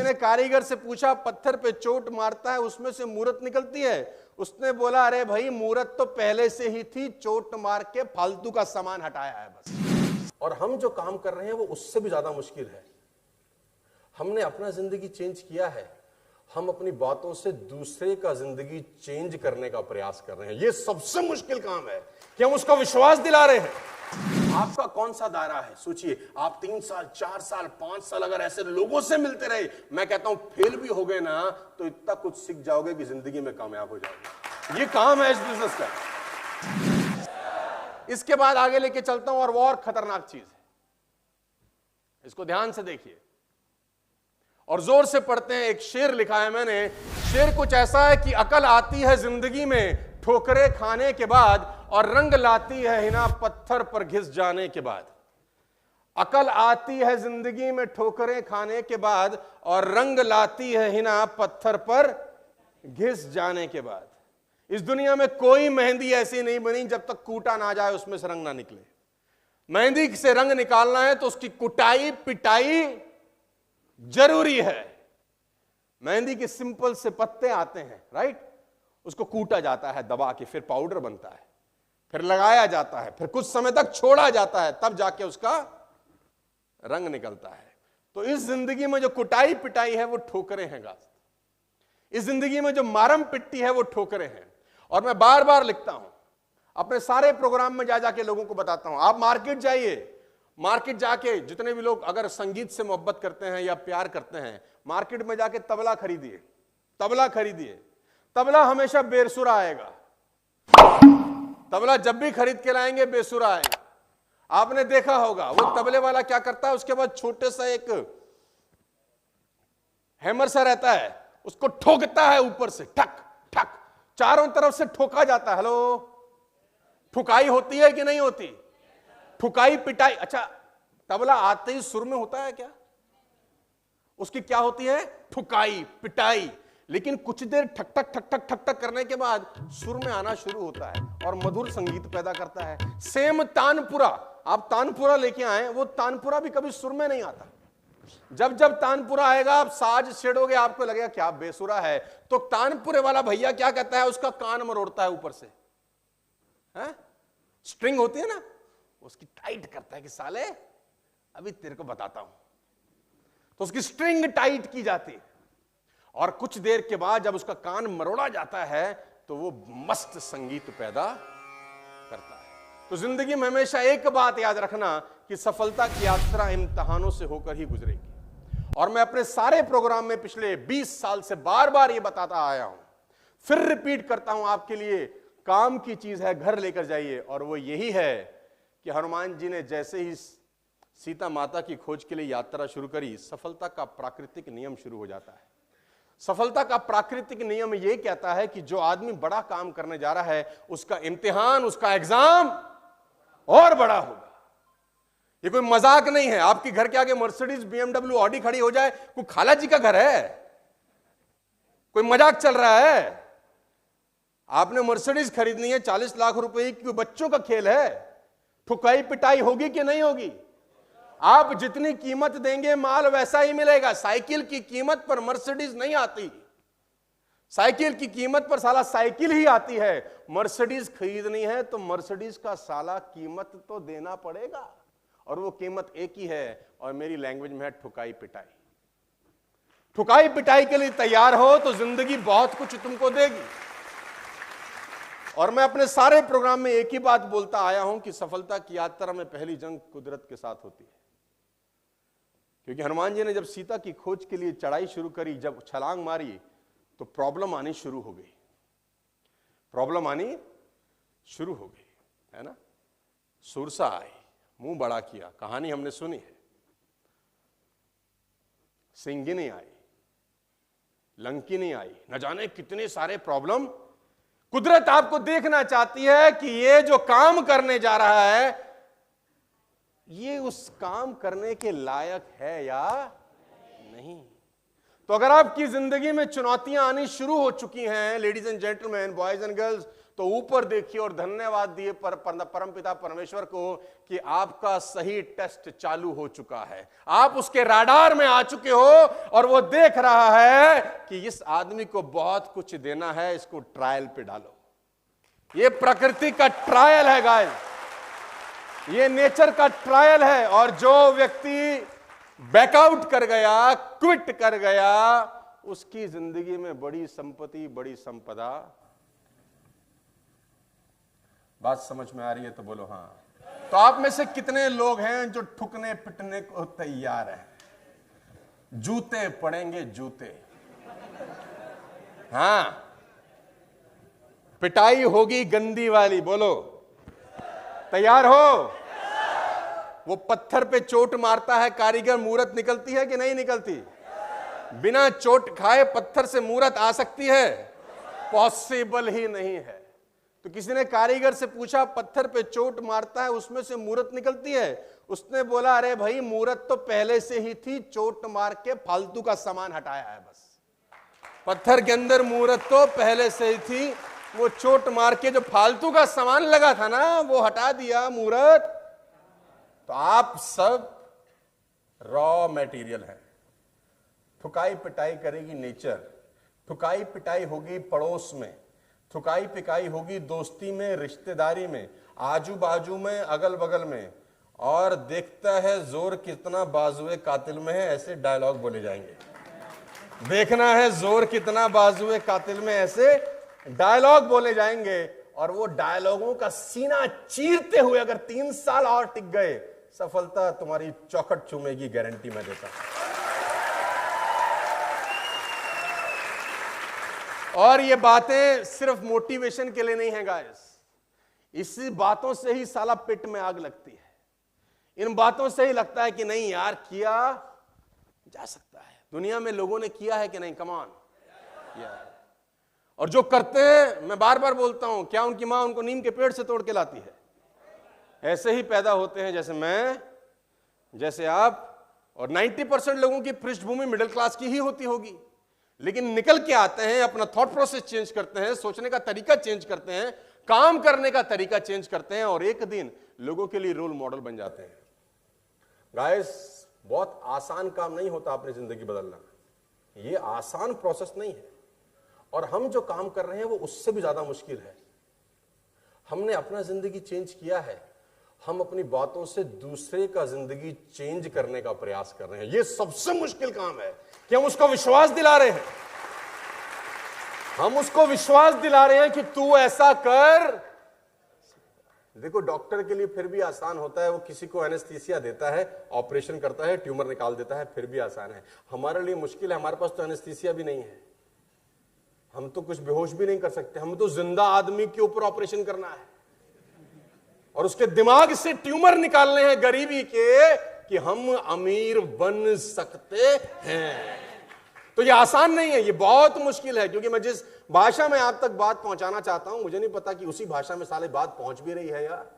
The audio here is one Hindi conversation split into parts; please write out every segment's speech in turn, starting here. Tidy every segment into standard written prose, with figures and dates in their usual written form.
ने कारीगर से पूछा, पत्थर पे चोट मारता है उसमें से मूरत निकलती है? उसने बोला, अरे भाई मूरत तो पहले से ही थी, चोट मार के फालतू का सामान हटाया है बस। और हम जो काम कर रहे हैं वो उससे भी ज्यादा मुश्किल है। हमने अपना जिंदगी चेंज किया है, हम अपनी बातों से दूसरे का जिंदगी चेंज करने का प्रयास कर रहे हैं। ये सबसे मुश्किल काम है कि हम उसका विश्वास दिला रहे हैं। आपका कौन सा दायरा है? सोचिए, आप 3 साल 4 साल 5 साल अगर ऐसे लोगों से मिलते रहे, मैं कहता हूं फेल भी हो गए ना तो इतना कुछ सीख जाओगे कि जिंदगी में कामयाब हो जाओगे। ये काम है इस बिजनेस का। इसके बाद आगे लेके चलता हूं और वो और खतरनाक चीज है, इसको ध्यान से देखिए और जोर से पढ़ते हैं। एक शेर लिखा है मैंने, शेर कुछ ऐसा है कि अकल आती है जिंदगी में ठोकरे खाने के बाद और रंग लाती है हिना पत्थर पर घिस जाने के बाद। अकल आती है जिंदगी में ठोकरें खाने के बाद और रंग लाती है हिना पत्थर पर घिस जाने के बाद। इस दुनिया में कोई मेहंदी ऐसी नहीं बनी जब तक कूटा ना जाए उसमें से रंग ना निकले। मेहंदी से रंग निकालना है तो उसकी कुटाई पिटाई जरूरी है। मेहंदी के सिंपल से पत्ते आते हैं, राइट, उसको कूटा जाता है दबा के, फिर पाउडर बनता है, फिर लगाया जाता है, फिर कुछ समय तक छोड़ा जाता है, तब जाके उसका रंग निकलता है। तो इस जिंदगी में जो कुटाई पिटाई है वो ठोकरें हैं गाइस। इस जिंदगी में जो मारम पिट्टी है वो ठोकरें हैं। और मैं बार बार लिखता हूं, अपने सारे प्रोग्राम में जा जाके लोगों को बताता हूं, आप मार्केट जाइए, मार्केट जाके जितने भी लोग अगर संगीत से मोहब्बत करते हैं या प्यार करते हैं, मार्केट में जाके तबला खरीदिए, तबला खरीदिए। तबला हमेशा बेसुरा आएगा। तबला जब भी खरीद के लाएंगे बेसुरा आएगा। आपने देखा होगा वो तबले वाला क्या करता है, उसके बाद छोटे सा एक हैमर सा रहता है, उसको ठोकता है ऊपर से, ठक ठक, चारों तरफ से ठोका जाता है। हेलो, ठुकाई होती है कि नहीं होती? ठुकाई पिटाई। अच्छा, तबला आते ही सुर में होता है क्या? उसकी क्या होती है? ठुकाई पिटाई। लेकिन कुछ देर ठक ठक ठक ठक ठक ठक करने के बाद सुर में आना शुरू होता है और मधुर संगीत पैदा करता है। सेम तानपुरा, आप तानपुरा लेके आए, वो तानपुरा भी कभी सुर में नहीं आता। जब जब तानपुरा आएगा आप साज छेड़ोगे, आपको लगेगा क्या बेसुरा है। तो तानपुरे वाला भैया क्या कहता है, उसका कान मरोड़ता है ऊपर से, है? स्ट्रिंग होती है ना, उसकी टाइट करता है कि साले अभी तेरे को बताता हूं। तो उसकी स्ट्रिंग टाइट की जाती है और कुछ देर के बाद जब उसका कान मरोड़ा जाता है तो वो मस्त संगीत पैदा करता है। तो जिंदगी में हमेशा एक बात याद रखना कि सफलता की यात्रा इम्तिहानों से होकर ही गुजरेगी। और मैं अपने सारे प्रोग्राम में पिछले 20 साल से बार बार ये बताता आया हूं, फिर रिपीट करता हूं आपके लिए, काम की चीज है घर लेकर जाइए। और वो यही है कि हनुमान जी ने जैसे ही सीता माता की खोज के लिए यात्रा शुरू करी, सफलता का प्राकृतिक नियम शुरू हो जाता है। सफलता का प्राकृतिक नियम यह कहता है कि जो आदमी बड़ा काम करने जा रहा है उसका इम्तिहान, उसका एग्जाम और बड़ा होगा। ये कोई मजाक नहीं है। आपके घर के आगे मर्सिडीज, BMW, ऑडी खड़ी हो जाए, कोई खाला जी का घर है? कोई मजाक चल रहा है? आपने मर्सिडीज खरीदनी है 40 लाख रुपए की, बच्चों का खेल है? ठुकाई पिटाई होगी कि नहीं होगी? आप जितनी कीमत देंगे माल वैसा ही मिलेगा। साइकिल की कीमत पर मर्सिडीज नहीं आती, साइकिल की कीमत पर साला साइकिल ही आती है। मर्सिडीज खरीदनी है तो मर्सिडीज का साला कीमत तो देना पड़ेगा, और वो कीमत एक ही है, और मेरी लैंग्वेज में है ठुकाई पिटाई। ठुकाई पिटाई के लिए तैयार हो तो जिंदगी बहुत कुछ तुमको देगी। और मैं अपने सारे प्रोग्राम में एक ही बात बोलता आया हूं कि सफलता की यात्रा में पहली जंग कुदरत के साथ होती है। क्योंकि हनुमान जी ने जब सीता की खोज के लिए चढ़ाई शुरू करी, जब छलांग मारी तो प्रॉब्लम आनी शुरू हो गई, प्रॉब्लम आनी शुरू हो गई, है ना। सुरसा आई, मुंह बड़ा किया, कहानी हमने सुनी है। सिंगिनी आई, लंकिनी आई, न जाने कितने सारे प्रॉब्लम। कुदरत आपको देखना चाहती है कि ये जो काम करने जा रहा है ये उस काम करने के लायक है या नहीं। तो अगर आपकी जिंदगी में चुनौतियां आनी शुरू हो चुकी हैं, ladies and gentleman, boys and girls, तो ऊपर देखिए और धन्यवाद दिए परमपिता परमेश्वर को कि आपका सही टेस्ट चालू हो चुका है, आप उसके राडार में आ चुके हो और वो देख रहा है कि इस आदमी को बहुत कुछ देना है, इसको ट्रायल पे डालो। ये प्रकृति का ट्रायल है गाइस, ये नेचर का ट्रायल है। और जो व्यक्ति बैकआउट कर गया, क्विट कर गया, उसकी जिंदगी में बड़ी संपत्ति, बड़ी संपदा। बात समझ में आ रही है तो बोलो हाँ। तो आप में से कितने लोग हैं जो ठुकने पिटने को तैयार हैं? जूते पड़ेंगे, जूते। हाँ, पिटाई होगी गंदी वाली, बोलो तैयार हो? वो पत्थर पे चोट मारता है कारीगर, मूरत निकलती है कि नहीं निकलती? बिना चोट खाए पत्थर से मूरत आ सकती है? पॉसिबल ही नहीं है। तो किसी ने कारीगर से पूछा, पत्थर पे चोट मारता है उसमें से मूरत निकलती है? उसने बोला, अरे भाई मूरत तो पहले से ही थी, चोट मार के फालतू का सामान हटाया है बस। पत्थर के अंदर मूरत तो पहले से ही थी, वो चोट मार के जो फालतू का सामान लगा था ना, वो हटा दिया मूरत। तो आप सब रॉ मटेरियल हैं। ठुकाई पिटाई करेगी नेचर, ठुकाई पिटाई होगी पड़ोस में, ठुकाई पिटाई होगी दोस्ती में, रिश्तेदारी में, आजू बाजू में, अगल बगल में। और देखता है जोर कितना बाजुए कातिल में है, ऐसे डायलॉग बोले जाएंगे। देखना है जोर कितना बाजुए कातिल में, ऐसे डायलॉग बोले जाएंगे। और वो डायलॉगों का सीना चीरते हुए अगर 3 साल और टिक गए, सफलता तुम्हारी चौखट चूमेगी, गारंटी मैं देता हूं। और ये बातें सिर्फ मोटिवेशन के लिए नहीं है गाइस, इसी बातों से ही साला पेट में आग लगती है। इन बातों से ही लगता है कि नहीं यार, किया जा सकता है। दुनिया में लोगों ने किया है कि नहीं? कम ऑन यार। और जो करते हैं, मैं बार बार बोलता हूं, क्या उनकी मां उनको नीम के पेड़ से तोड़ के लाती है? ऐसे ही पैदा होते हैं, जैसे मैं, जैसे आप। और 90% लोगों की पृष्ठभूमि मिडिल क्लास की ही होती होगी, लेकिन निकल के आते हैं, अपना थॉट प्रोसेस चेंज करते हैं, सोचने का तरीका चेंज करते हैं, काम करने का तरीका चेंज करते हैं, और एक दिन लोगों के लिए रोल मॉडल बन जाते हैं। गाइस, बहुत आसान काम नहीं होता अपनी जिंदगी बदलना, ये आसान प्रोसेस नहीं है। और हम जो काम कर रहे हैं वो उससे भी ज्यादा मुश्किल है। हमने अपना जिंदगी चेंज किया है, हम अपनी बातों से दूसरे का जिंदगी चेंज करने का प्रयास कर रहे हैं। ये सबसे मुश्किल काम है कि हम उसको विश्वास दिला रहे हैं, हम उसको विश्वास दिला रहे हैं कि तू ऐसा कर। देखो, डॉक्टर के लिए फिर भी आसान होता है, वो किसी को एनेस्थीसिया देता है, ऑपरेशन करता है, ट्यूमर निकाल देता है, फिर भी आसान है। हमारे लिए मुश्किल है, हमारे पास तो एनेस्थीसिया भी नहीं है, हम तो कुछ बेहोश भी नहीं कर सकते, हम तो जिंदा आदमी के ऊपर ऑपरेशन करना है और उसके दिमाग से ट्यूमर निकालने हैं गरीबी के, कि हम अमीर बन सकते हैं। तो ये आसान नहीं है, ये बहुत मुश्किल है। क्योंकि मैं जिस भाषा में आप तक बात पहुंचाना चाहता हूं, मुझे नहीं पता कि उसी भाषा में साले बात पहुंच भी रही है यार।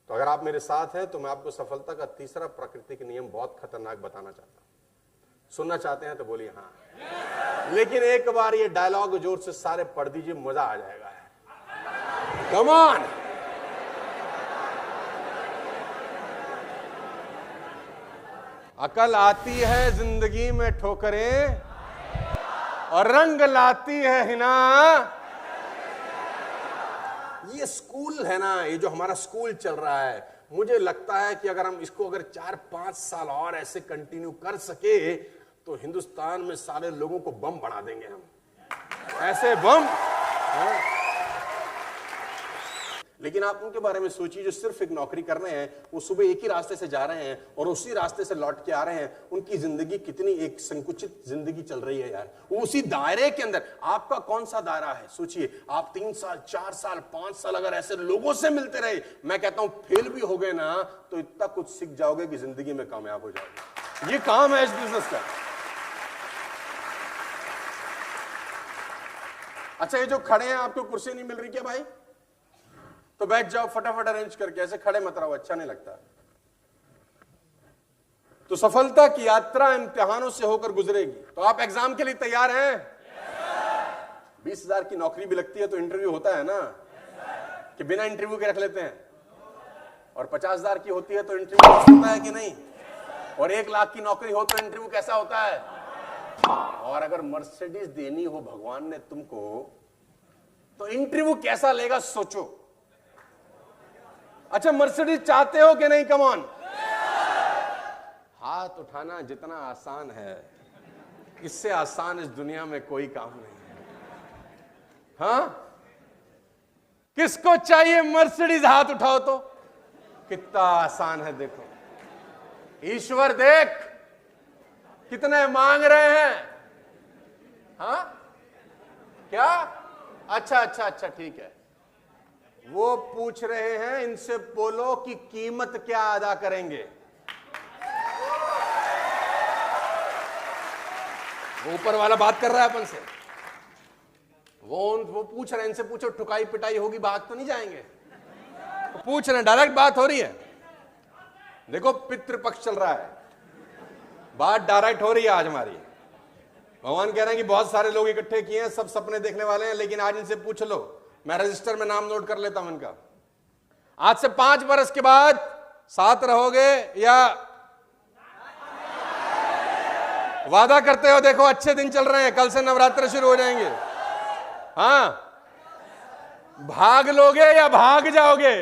तो अगर आप मेरे साथ हैं तो मैं आपको सफलता का तीसरा प्राकृतिक नियम बहुत खतरनाक बताना चाहता हूं। सुनना चाहते हैं तो बोलिए हाँ। लेकिन एक बार ये डायलॉग जोर से सारे पढ़ दीजिए, मजा आ जाएगा। Come on. अकल आती है जिंदगी में ठोकरें, और रंग लाती है हिना। ये स्कूल है ना, ये जो हमारा स्कूल चल रहा है, मुझे लगता है कि अगर हम इसको 4-5 साल और ऐसे कंटिन्यू कर सके तो हिंदुस्तान में सारे लोगों को बम बना देंगे हम, ऐसे बम। लेकिन आप उनके बारे में सोचिए जो सिर्फ एक नौकरी कर रहे हैं, वो सुबह एक ही रास्ते से जा रहे हैं और उसी रास्ते से लौट के आ रहे हैं। उनकी जिंदगी कितनी एक संकुचित जिंदगी चल रही है यार। वो उसी दायरे के अंदर, आपका कौन सा दायरा है? सोचिए, आप 3 साल 4 साल 5 साल अगर ऐसे लोगों से मिलते रहे, मैं कहता हूं फेल भी हो गए ना तो इतना कुछ सीख जाओगे कि जिंदगी में कामयाब हो जाओगे। ये काम है इस बिजनेस का। अच्छा, ये जो खड़े हैं, आपको कुर्सी नहीं मिल रही क्या भाई? तो बैठ जाओ फटाफट अरेंज करके, ऐसे खड़े मत रहो, अच्छा नहीं लगता। तो सफलता की यात्रा इम्तिहानों से होकर गुजरेगी। तो आप एग्जाम के लिए तैयार हैं? 20,000 की नौकरी भी लगती है तो इंटरव्यू होता है ना, कि बिना इंटरव्यू के रख लेते हैं। और 50,000 की होती है तो इंटरव्यू होता है कि नहीं? और 1 लाख की नौकरी हो तो इंटरव्यू कैसा होता है? और अगर मर्सिडीज देनी हो भगवान ने तुमको, तो इंटरव्यू कैसा लेगा सोचो। अच्छा, मर्सिडीज चाहते हो कि नहीं? कम ऑन, हाथ उठाना जितना आसान है, इससे आसान इस दुनिया में कोई काम नहीं है। हाँ, किसको चाहिए मर्सिडीज? हाथ उठाओ तो। कितना आसान है, देखो। ईश्वर देख कितने मांग रहे हैं। हाँ, क्या? अच्छा अच्छा अच्छा, ठीक है। वो पूछ रहे हैं, इनसे बोलो कि कीमत क्या अदा करेंगे। वो ऊपर वाला बात कर रहा है अपन से। वो पूछ रहे हैं, इनसे पूछो ठुकाई पिटाई होगी, भाग तो नहीं जाएंगे। वो पूछ रहे हैं, डायरेक्ट बात हो रही है। देखो, पितृपक्ष चल रहा है, बात डायरेक्ट हो रही है आज हमारी। भगवान कह रहे हैं कि बहुत सारे लोग इकट्ठे किए हैं, सब सपने देखने वाले हैं, लेकिन आज इनसे पूछ लो। मैं रजिस्टर में नाम नोट कर लेता हूं इनका। आज से 5 वर्ष के बाद साथ रहोगे या वादा करते हो? देखो, अच्छे दिन चल रहे हैं, कल से नवरात्र शुरू हो जाएंगे। हाँ, भाग लोगे या भाग जाओगे?